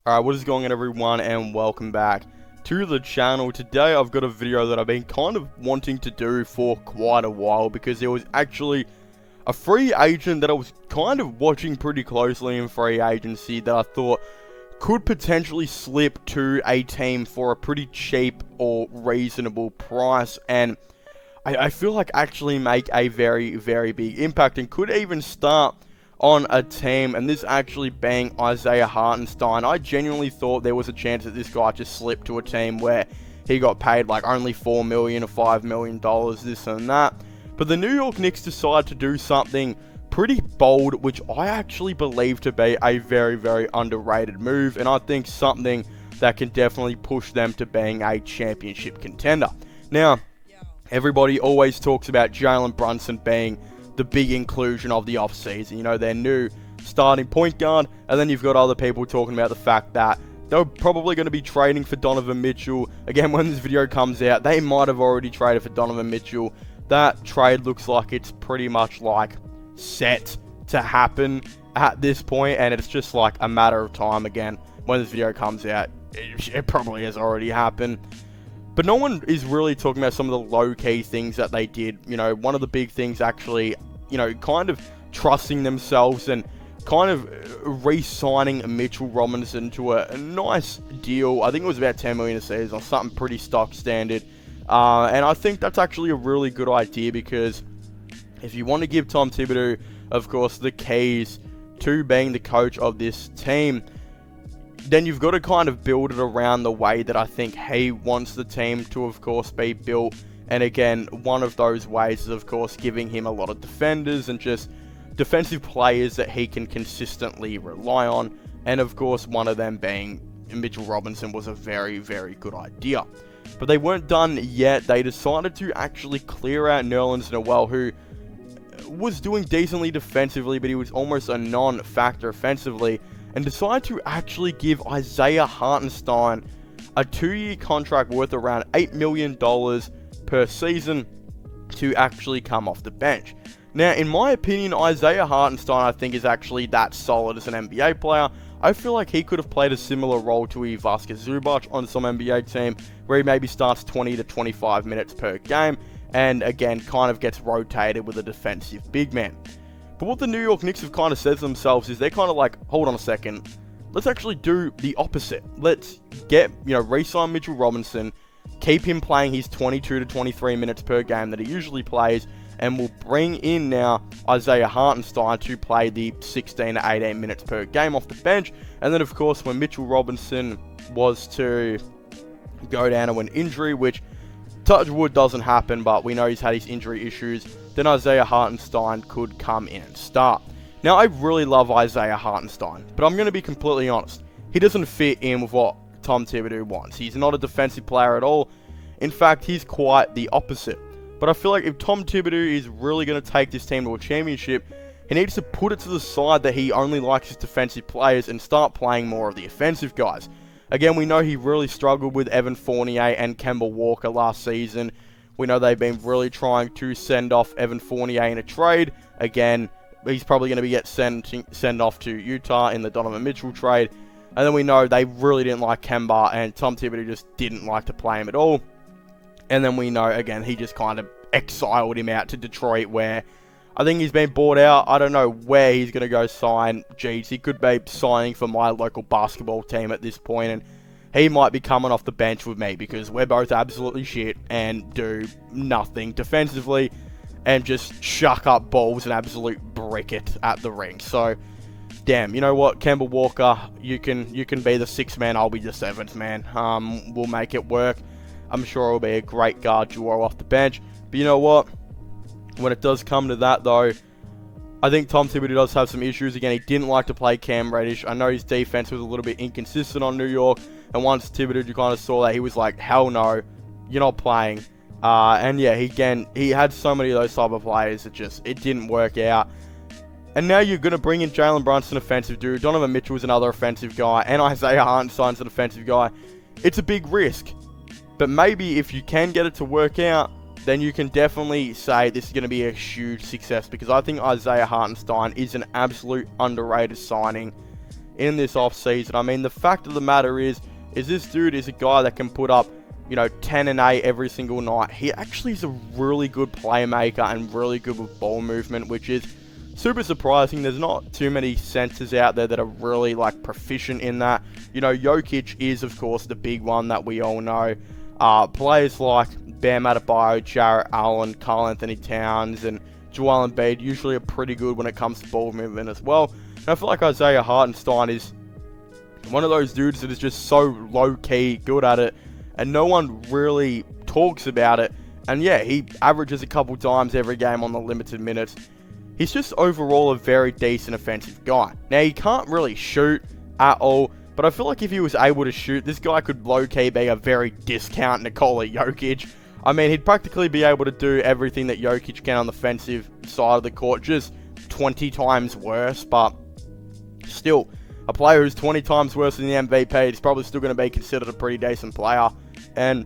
Alright, what is going on everyone, and welcome back to the channel. Today I've got a video that I've been kind of wanting to do for quite a while, because there was actually a free agent that I was kind of watching pretty closely in free agency that I thought could potentially slip to a team for a pretty cheap or reasonable price, and I feel like actually make a very, very big impact and could even start on a team, and this actually being Isaiah Hartenstein. I genuinely thought there was a chance that this guy just slipped to a team where he got paid like only $4 million or $5 million, this and that. But the New York Knicks decided to do something pretty bold, which I actually believe to be a very, very underrated move, and I think something that can definitely push them to being a championship contender. Now, everybody always talks about Jalen Brunson being the big inclusion of the offseason, you know, their new starting point guard, and then you've got other people talking about the fact that they're probably going to be trading for Donovan Mitchell. Again, when this video comes out, they might have already traded for Donovan Mitchell. That trade looks like it's pretty much like set to happen at this point, and it's just like a matter of time. Again, when this video comes out, it probably has already happened. But no one is really talking about some of the low-key things that they did. You know, one of the big things actually, you know, kind of trusting themselves and kind of re-signing Mitchell Robinson to a nice deal. I think it was about $10 million a season or something pretty stock standard. And I think that's actually a really good idea, because if you want to give Tom Thibodeau, of course, the keys to being the coach of this team, then you've got to kind of build it around the way that I think he wants the team to, of course, be built. And again, one of those ways is, of course, giving him a lot of defenders and just defensive players that he can consistently rely on. And of course, one of them being Mitchell Robinson was a very, very good idea. But they weren't done yet. They decided to actually clear out Nerlens Noel, who was doing decently defensively, but he was almost a non-factor offensively, and decided to actually give Isaiah Hartenstein a 2-year contract worth around $8 million per season to actually come off the bench. Now, in my opinion, Isaiah Hartenstein, I think, is actually that solid as an NBA player. I feel like he could have played a similar role to Ivica Zubac on some NBA team, where he maybe starts 20 to 25 minutes per game, and again, kind of gets rotated with a defensive big man. But what the New York Knicks have kind of said to themselves is they're kind of like, hold on a second, let's actually do the opposite. Let's get, re-sign Mitchell Robinson, keep him playing his 22 to 23 minutes per game that he usually plays, and we'll bring in now Isaiah Hartenstein to play the 16 to 18 minutes per game off the bench. And then, of course, when Mitchell Robinson was to go down to an injury, which touch wood doesn't happen, but we know he's had his injury issues, then Isaiah Hartenstein could come in and start. Now, I really love Isaiah Hartenstein, but I'm going to be completely honest. He doesn't fit in with what Tom Thibodeau wants. He's not a defensive player at all. In fact, he's quite the opposite. But I feel like if Tom Thibodeau is really going to take this team to a championship, he needs to put it to the side that he only likes his defensive players and start playing more of the offensive guys. Again, we know he really struggled with Evan Fournier and Kemba Walker last season. We know they've been really trying to send off Evan Fournier in a trade. Again, he's probably going to be sent off to Utah in the Donovan Mitchell trade. And then we know they really didn't like Kemba, and Tom Thibodeau just didn't like to play him at all. And then we know, again, he just kind of exiled him out to Detroit, where I think he's been bought out. I don't know where he's going to go sign. Jeez, he could be signing for my local basketball team at this point, and he might be coming off the bench with me, because we're both absolutely shit and do nothing defensively and just chuck up balls and absolute brick it at the ring. So, damn, you know what, Kemba Walker, you can be the 6th man, I'll be the 7th man. We'll make it work. I'm sure it'll be a great guard duo off the bench. But you know what? When it does come to that, though, I think Tom Thibodeau does have some issues. Again, he didn't like to play Cam Reddish. I know his defense was a little bit inconsistent on New York. And once Thibodeau, you kind of saw that, he was like, hell no, you're not playing. And yeah, he had so many of those type of players that it didn't work out. And now you're going to bring in Jalen Brunson, offensive dude. Donovan Mitchell is another offensive guy. And Isaiah Hartenstein's an offensive guy. It's a big risk. But maybe if you can get it to work out, then you can definitely say this is going to be a huge success, because I think Isaiah Hartenstein is an absolute underrated signing in this offseason. I mean, the fact of the matter is this dude is a guy that can put up, 10 and 8 every single night. He actually is a really good playmaker and really good with ball movement, which is super surprising. There's not too many centers out there that are really, proficient in that. Jokic is, of course, the big one that we all know. Players like Bam Adebayo, Jarrett Allen, Karl Anthony Towns, and Joel Embiid usually are pretty good when it comes to ball movement as well. And I feel like Isaiah Hartenstein is one of those dudes that is just so low-key good at it, and no one really talks about it. And yeah, he averages a couple times every game on the limited minutes. He's just overall a very decent offensive guy. Now, he can't really shoot at all, but I feel like if he was able to shoot, this guy could low-key be a very discount Nikola Jokic. I mean, he'd practically be able to do everything that Jokic can on the offensive side of the court, just 20 times worse, but still, a player who's 20 times worse than the MVP is probably still going to be considered a pretty decent player. And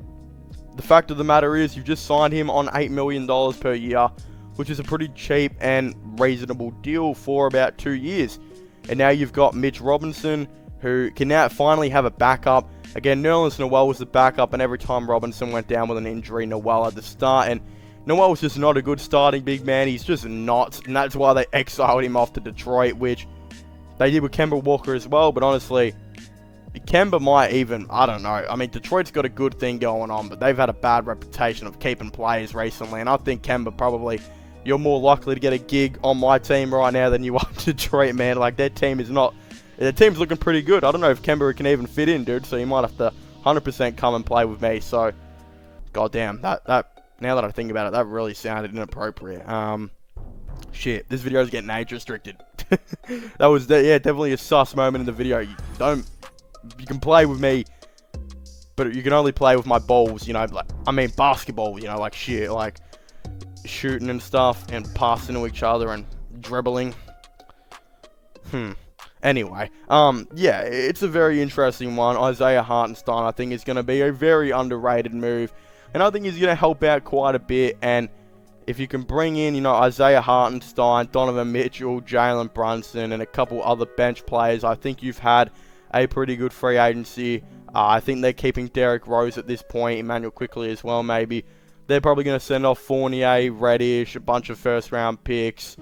the fact of the matter is, you've just signed him on $8 million per year, which is a pretty cheap and reasonable deal for about 2 years. And now you've got Mitch Robinson, who can now finally have a backup. Again, Nerlens Noel was the backup, and every time Robinson went down with an injury, Noel had to start. And Noel was just not a good starting big man. He's just not, and that's why they exiled him off to Detroit, which they did with Kemba Walker as well. But honestly, Kemba might even, I don't know. I mean, Detroit's got a good thing going on, but they've had a bad reputation of keeping players recently. And I think Kemba probably, you're more likely to get a gig on my team right now than you are Detroit, man. Like, their team is not, their team's looking pretty good. I don't know if Kemba can even fit in, dude. So you might have to 100% come and play with me. So, goddamn, that now that I think about it, that really sounded inappropriate. Shit, this video is getting age restricted. That was, yeah, definitely a sus moment in the video. You can play with me, but you can only play with my balls, basketball, shit, like shooting and stuff, and passing to each other, and dribbling. Anyway, yeah, it's a very interesting one. Isaiah Hartenstein, I think, is going to be a very underrated move, and I think he's going to help out quite a bit. And if you can bring in, Isaiah Hartenstein, Donovan Mitchell, Jalen Brunson, and a couple other bench players, I think you've had a pretty good free agency. I think they're keeping Derrick Rose at this point, Emmanuel Quickley as well, maybe. They're probably going to send off Fournier, Reddish, a bunch of first-round picks.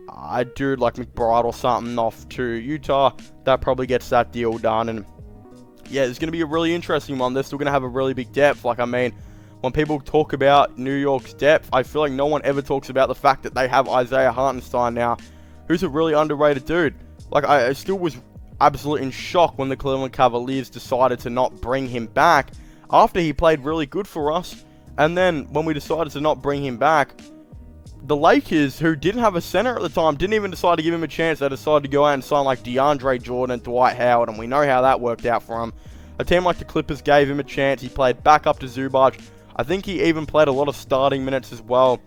A dude like McBride or something off to Utah. That probably gets that deal done. And yeah, it's going to be a really interesting one. They're still going to have a really big depth. Like, I mean, when people talk about New York's depth, I feel like no one ever talks about the fact that they have Isaiah Hartenstein now, who's a really underrated dude. Like, I still was absolutely in shock when the Cleveland Cavaliers decided to not bring him back after he played really good for us. And then when we decided to not bring him back, the Lakers, who didn't have a center at the time, didn't even decide to give him a chance. They decided to go out and sign like DeAndre Jordan and Dwight Howard, and we know how that worked out for him. A team like the Clippers gave him a chance. He played back up to Zubac. I think he even played a lot of starting minutes as well.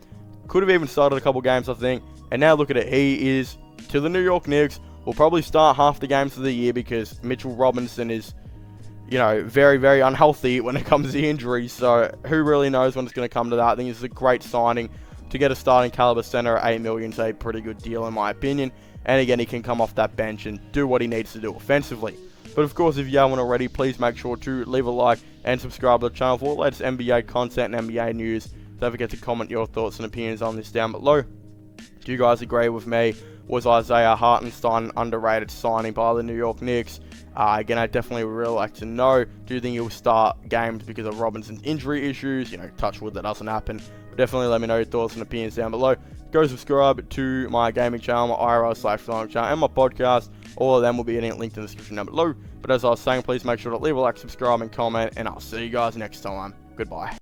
Could have even started a couple games, I think. And now look at it. He is to the New York Knicks. Will probably start half the games of the year because Mitchell Robinson is, very, very unhealthy when it comes to injuries. So who really knows when it's going to come to that. I think it's a great signing. To get a starting caliber center at $8 million is a pretty good deal in my opinion. And again, he can come off that bench and do what he needs to do offensively. But of course, if you haven't already, please make sure to leave a like and subscribe to the channel for the latest NBA content and NBA news. Don't forget to comment your thoughts and opinions on this down below. Do you guys agree with me? Was Isaiah Hartenstein an underrated signing by the New York Knicks? Again, I definitely would really like to know. Do you think he'll start games because of Robinson's injury issues? Touch wood, that doesn't happen. But definitely let me know your thoughts and opinions down below. Go subscribe to my gaming channel, my IRL/channel, and my podcast. All of them will be linked in the description down below. But as I was saying, please make sure to leave a like, subscribe, and comment. And I'll see you guys next time. Goodbye.